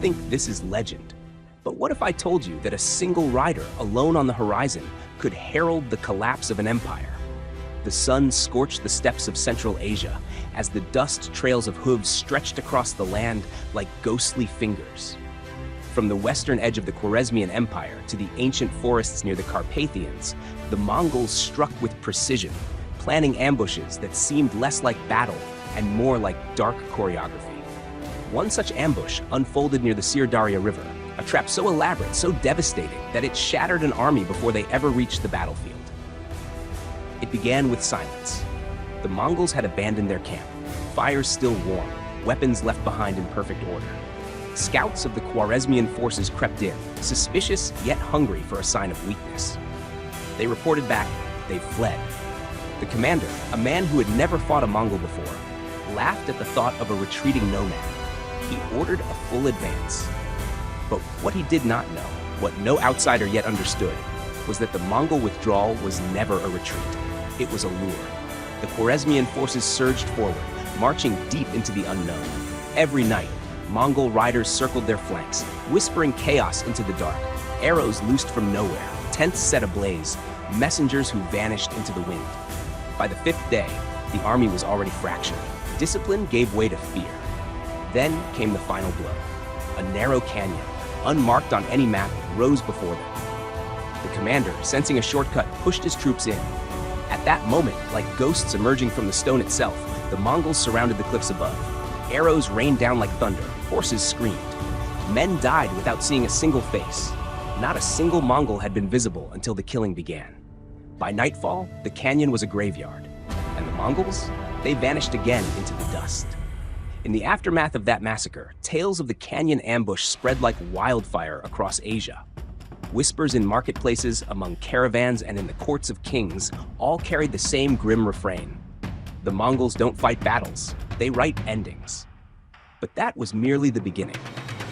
think this is legend. But what if I told you that a single rider, alone on the horizon, could herald the collapse of an empire? The sun scorched the steppes of Central Asia as the dust trails of hooves stretched across the land like ghostly fingers. From the western edge of the Khwarezmian Empire to the ancient forests near the Carpathians, the Mongols struck with precision, planning ambushes that seemed less like battle and more like dark choreography. One such ambush unfolded near the Sirdarya River, a trap so elaborate, so devastating, that it shattered an army before they ever reached the battlefield. It began with silence. The Mongols had abandoned their camp, fires still warm, weapons left behind in perfect order. Scouts of the Khwarezmian forces crept in, suspicious yet hungry for a sign of weakness. They reported back, they fled. The commander, a man who had never fought a Mongol before, laughed at the thought of a retreating nomad. He ordered a full advance. But what he did not know, what no outsider yet understood, was that the Mongol withdrawal was never a retreat. It was a lure. The Khwarezmian forces surged forward, marching deep into the unknown. Every night, Mongol riders circled their flanks, whispering chaos into the dark. Arrows loosed from nowhere, tents set ablaze, messengers who vanished into the wind. By the fifth day, the army was already fractured. Discipline gave way to fear. Then came the final blow. A narrow canyon, unmarked on any map, rose before them. The commander, sensing a shortcut, pushed his troops in. At that moment, like ghosts emerging from the stone itself, the Mongols surrounded the cliffs above. Arrows rained down like thunder, horses screamed. Men died without seeing a single face. Not a single Mongol had been visible until the killing began. By nightfall, the canyon was a graveyard. And the Mongols? They vanished again into the dust. In the aftermath of that massacre, tales of the canyon ambush spread like wildfire across Asia. Whispers in marketplaces, among caravans, and in the courts of kings all carried the same grim refrain. The Mongols don't fight battles, they write endings. But that was merely the beginning.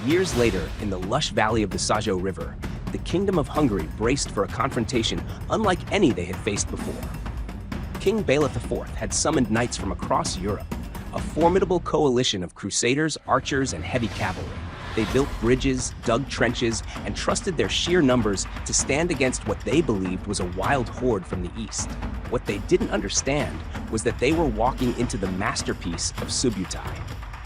Years later, in the lush valley of the Sajo River, the Kingdom of Hungary braced for a confrontation unlike any they had faced before. King Bela IV had summoned knights from across Europe, a formidable coalition of crusaders, archers, and heavy cavalry. They built bridges, dug trenches, and trusted their sheer numbers to stand against what they believed was a wild horde from the east. What they didn't understand was that they were walking into the masterpiece of Subutai,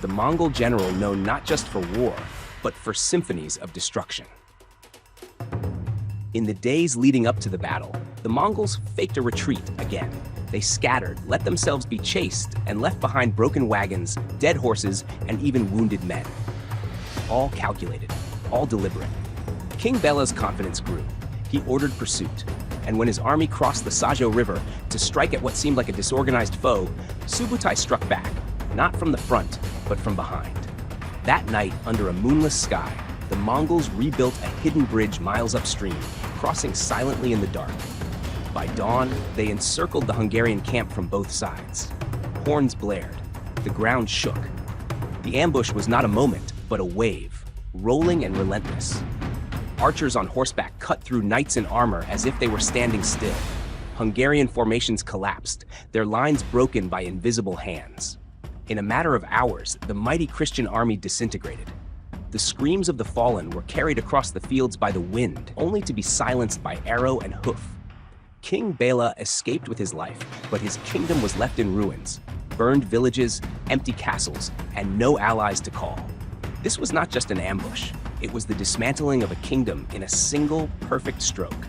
the Mongol general known not just for war, but for symphonies of destruction. In the days leading up to the battle, the Mongols faked a retreat again. They scattered, let themselves be chased, and left behind broken wagons, dead horses, and even wounded men. All calculated, all deliberate. King Bela's confidence grew. He ordered pursuit, and when his army crossed the Sajo River to strike at what seemed like a disorganized foe, Subutai struck back, not from the front, but from behind. That night, under a moonless sky, the Mongols rebuilt a hidden bridge miles upstream, crossing silently in the dark. By dawn, they encircled the Hungarian camp from both sides. Horns blared. The ground shook. The ambush was not a moment, but a wave, rolling and relentless. Archers on horseback cut through knights in armor as if they were standing still. Hungarian formations collapsed, their lines broken by invisible hands. In a matter of hours, the mighty Christian army disintegrated. The screams of the fallen were carried across the fields by the wind, only to be silenced by arrow and hoof. King Bela escaped with his life, but his kingdom was left in ruins. Burned villages, empty castles, and no allies to call. This was not just an ambush. It was the dismantling of a kingdom in a single, perfect stroke.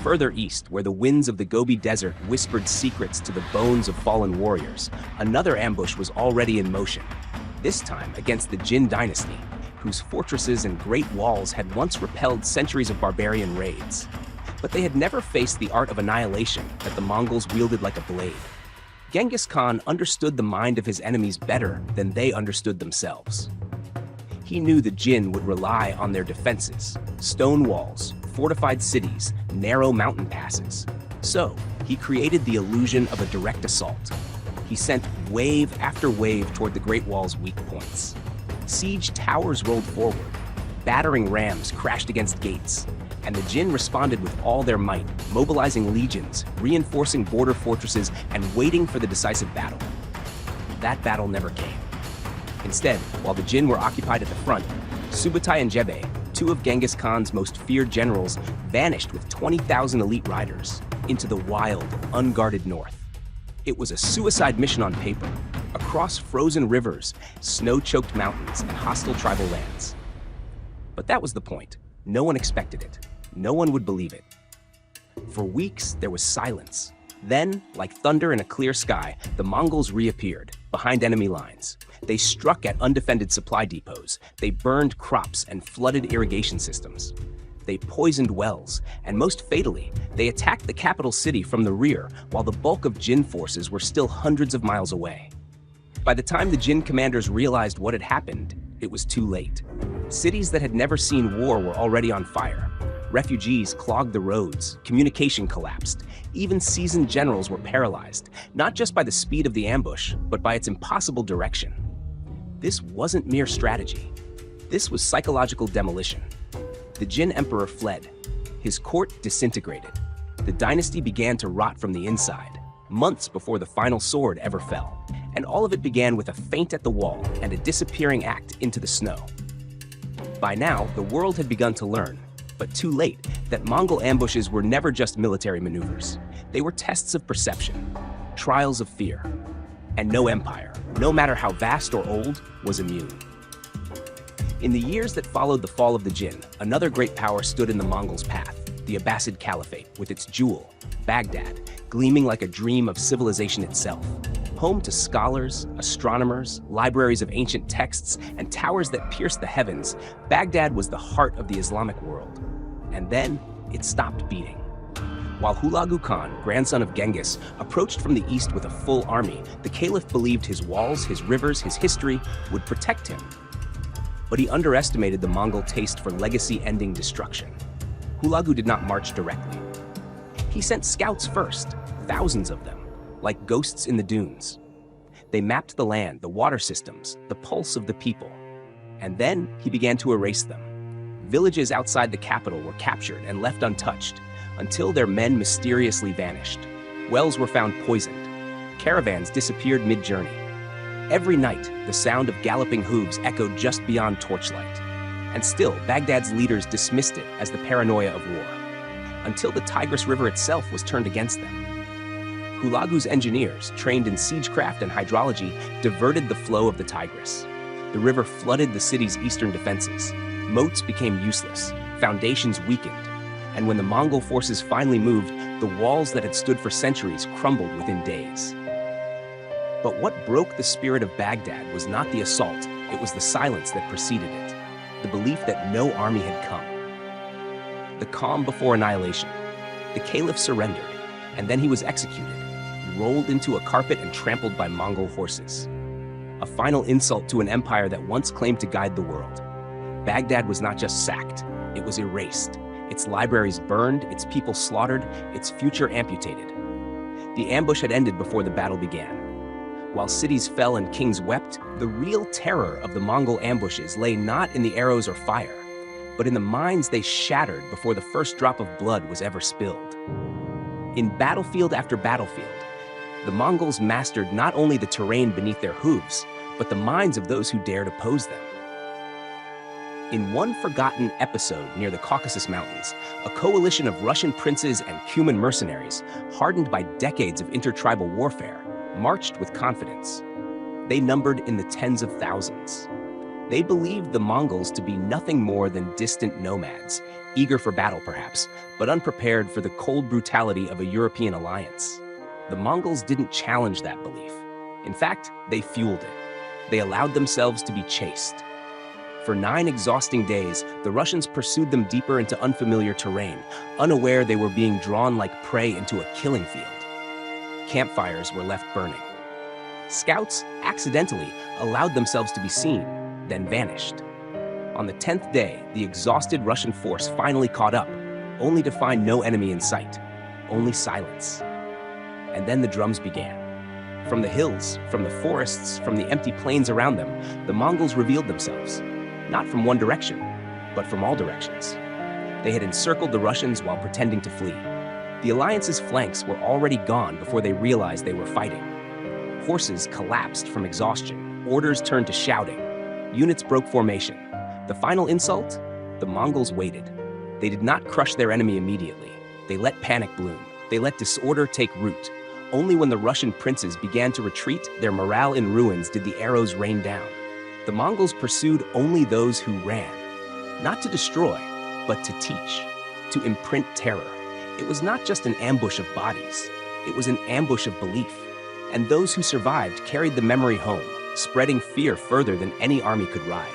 Further east, where the winds of the Gobi Desert whispered secrets to the bones of fallen warriors, another ambush was already in motion. This time against the Jin dynasty, whose fortresses and great walls had once repelled centuries of barbarian raids. But they had never faced the art of annihilation that the Mongols wielded like a blade. Genghis Khan understood the mind of his enemies better than they understood themselves. He knew the Jin would rely on their defenses, stone walls, fortified cities, narrow mountain passes. So, he created the illusion of a direct assault. He sent wave after wave toward the Great Wall's weak points. Siege towers rolled forward, battering rams crashed against gates, and the Jin responded with all their might, mobilizing legions, reinforcing border fortresses, and waiting for the decisive battle. That battle never came. Instead, while the Jin were occupied at the front, Subutai and Jebe, two of Genghis Khan's most feared generals, vanished with 20,000 elite riders into the wild, unguarded north. It was a suicide mission on paper, across frozen rivers, snow-choked mountains, and hostile tribal lands. But that was the point. No one expected it. No one would believe it. For weeks, there was silence. Then, like thunder in a clear sky, the Mongols reappeared, behind enemy lines. They struck at undefended supply depots. They burned crops and flooded irrigation systems. They poisoned wells, and most fatally, they attacked the capital city from the rear while the bulk of Jin forces were still hundreds of miles away. By the time the Jin commanders realized what had happened, it was too late. Cities that had never seen war were already on fire. Refugees clogged the roads, communication collapsed. Even seasoned generals were paralyzed, not just by the speed of the ambush, but by its impossible direction. This wasn't mere strategy. This was psychological demolition. The Jin emperor fled. His court disintegrated. The dynasty began to rot from the inside, months before the final sword ever fell. And all of it began with a feint at the wall and a disappearing act into the snow. By now, the world had begun to learn, but too late, that Mongol ambushes were never just military maneuvers. They were tests of perception, trials of fear. And no empire, no matter how vast or old, was immune. In the years that followed the fall of the Jin, another great power stood in the Mongols' path, the Abbasid Caliphate, with its jewel, Baghdad, gleaming like a dream of civilization itself. Home to scholars, astronomers, libraries of ancient texts, and towers that pierced the heavens, Baghdad was the heart of the Islamic world. And then, it stopped beating. While Hulagu Khan, grandson of Genghis, approached from the east with a full army, the caliph believed his walls, his rivers, his history would protect him. But he underestimated the Mongol taste for legacy-ending destruction. Hulagu did not march directly. He sent scouts first, thousands of them, like ghosts in the dunes. They mapped the land, the water systems, the pulse of the people. And then he began to erase them. Villages outside the capital were captured and left untouched, until their men mysteriously vanished. Wells were found poisoned. Caravans disappeared mid-journey. Every night, the sound of galloping hooves echoed just beyond torchlight. And still, Baghdad's leaders dismissed it as the paranoia of war, until the Tigris River itself was turned against them. Hulagu's engineers, trained in siegecraft and hydrology, diverted the flow of the Tigris. The river flooded the city's eastern defenses. Moats became useless, foundations weakened, and when the Mongol forces finally moved, the walls that had stood for centuries crumbled within days. But what broke the spirit of Baghdad was not the assault, it was the silence that preceded it, the belief that no army had come. The calm before annihilation. The caliph surrendered, and then he was executed, rolled into a carpet and trampled by Mongol horses. A final insult to an empire that once claimed to guide the world. Baghdad was not just sacked, it was erased. Its libraries burned, its people slaughtered, its future amputated. The ambush had ended before the battle began. While cities fell and kings wept, the real terror of the Mongol ambushes lay not in the arrows or fire, but in the minds they shattered before the first drop of blood was ever spilled. In battlefield after battlefield, the Mongols mastered not only the terrain beneath their hooves, but the minds of those who dared oppose them. In one forgotten episode near the Caucasus Mountains, a coalition of Russian princes and Cuman mercenaries, hardened by decades of intertribal warfare, marched with confidence. They numbered in the tens of thousands. They believed the Mongols to be nothing more than distant nomads, eager for battle perhaps, but unprepared for the cold brutality of a European alliance. The Mongols didn't challenge that belief. In fact, they fueled it. They allowed themselves to be chased. For 9 exhausting days, the Russians pursued them deeper into unfamiliar terrain, unaware they were being drawn like prey into a killing field. Campfires were left burning. Scouts accidentally allowed themselves to be seen, then vanished. On the 10th day, the exhausted Russian force finally caught up, only to find no enemy in sight, only silence. And then the drums began. From the hills, from the forests, from the empty plains around them, the Mongols revealed themselves, not from one direction, but from all directions. They had encircled the Russians while pretending to flee. The alliance's flanks were already gone before they realized they were fighting. Horses collapsed from exhaustion, orders turned to shouting, units broke formation. The final insult? The Mongols waited. They did not crush their enemy immediately. They let panic bloom. They let disorder take root. Only when the Russian princes began to retreat, their morale in ruins, did the arrows rain down. The Mongols pursued only those who ran, not to destroy, but to teach, to imprint terror. It was not just an ambush of bodies. It was an ambush of belief. And those who survived carried the memory home, spreading fear further than any army could ride.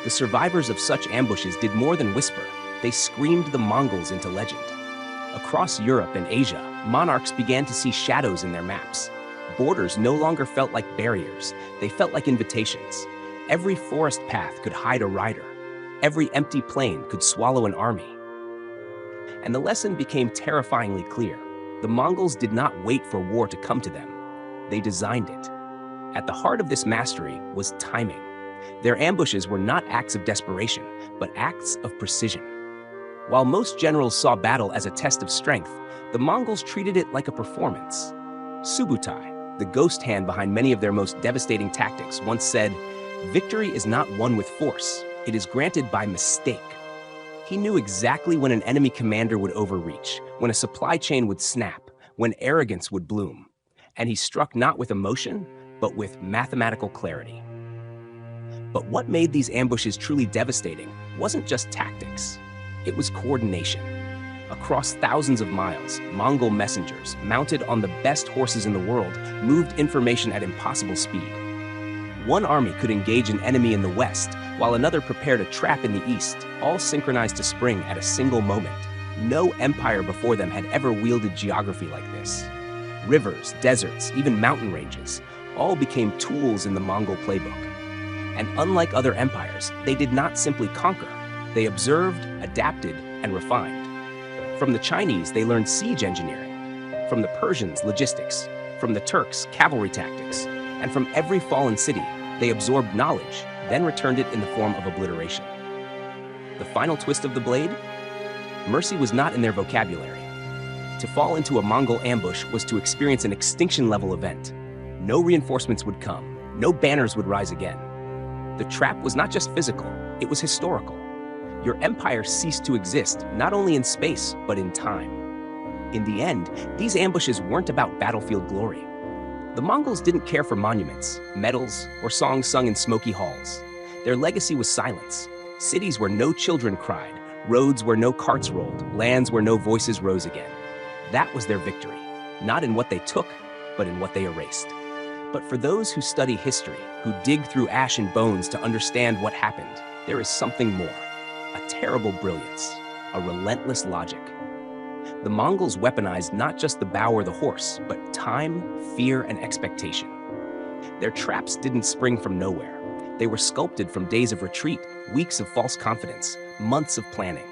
The survivors of such ambushes did more than whisper. They screamed the Mongols into legend. Across Europe and Asia, monarchs began to see shadows in their maps. Borders no longer felt like barriers. They felt like invitations. Every forest path could hide a rider. Every empty plain could swallow an army. And the lesson became terrifyingly clear. The Mongols did not wait for war to come to them. They designed it. At the heart of this mastery was timing. Their ambushes were not acts of desperation, but acts of precision. While most generals saw battle as a test of strength, the Mongols treated it like a performance. Subutai, the ghost hand behind many of their most devastating tactics, once said, "Victory is not won with force, it is granted by mistake." He knew exactly when an enemy commander would overreach, when a supply chain would snap, when arrogance would bloom. And he struck not with emotion, but with mathematical clarity. But what made these ambushes truly devastating wasn't just tactics. It was coordination. Across thousands of miles, Mongol messengers, mounted on the best horses in the world, moved information at impossible speed. One army could engage an enemy in the west, while another prepared a trap in the east, all synchronized to spring at a single moment. No empire before them had ever wielded geography like this. Rivers, deserts, even mountain ranges, all became tools in the Mongol playbook. And unlike other empires, they did not simply conquer. They observed, adapted, and refined. From the Chinese, they learned siege engineering. From the Persians, logistics. From the Turks, cavalry tactics. And from every fallen city, they absorbed knowledge, then returned it in the form of obliteration. The final twist of the blade? Mercy was not in their vocabulary. To fall into a Mongol ambush was to experience an extinction-level event. No reinforcements would come. No banners would rise again. The trap was not just physical, it was historical. Your empire ceased to exist, not only in space, but in time. In the end, these ambushes weren't about battlefield glory. The Mongols didn't care for monuments, medals, or songs sung in smoky halls. Their legacy was silence. Cities where no children cried, roads where no carts rolled, lands where no voices rose again. That was their victory, not in what they took, but in what they erased. But for those who study history, who dig through ash and bones to understand what happened, there is something more. A terrible brilliance, a relentless logic. The Mongols weaponized not just the bow or the horse, but time, fear, and expectation. Their traps didn't spring from nowhere. They were sculpted from days of retreat, weeks of false confidence, months of planning.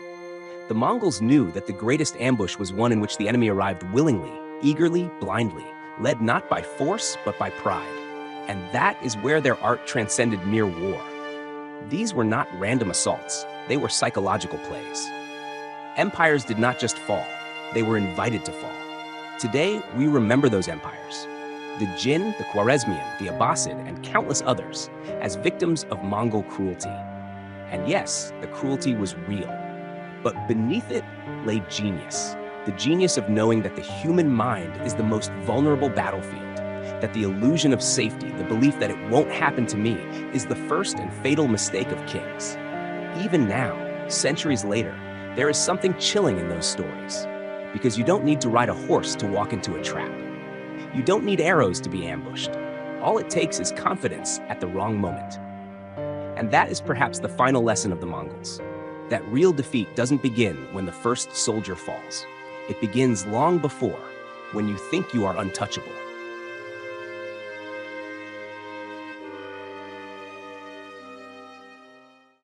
The Mongols knew that the greatest ambush was one in which the enemy arrived willingly, eagerly, blindly, led not by force, but by pride. And that is where their art transcended mere war. These were not random assaults, they were psychological plays. Empires did not just fall, they were invited to fall. Today, we remember those empires, the Jin, the Khwarezmian, the Abbasid, and countless others, as victims of Mongol cruelty. And yes, the cruelty was real. But beneath it lay genius. The genius of knowing that the human mind is the most vulnerable battlefield, that the illusion of safety, the belief that it won't happen to me, is the first and fatal mistake of kings. Even now, centuries later, there is something chilling in those stories, because you don't need to ride a horse to walk into a trap. You don't need arrows to be ambushed. All it takes is confidence at the wrong moment. And that is perhaps the final lesson of the Mongols, that real defeat doesn't begin when the first soldier falls. It begins long before, when you think you are untouchable.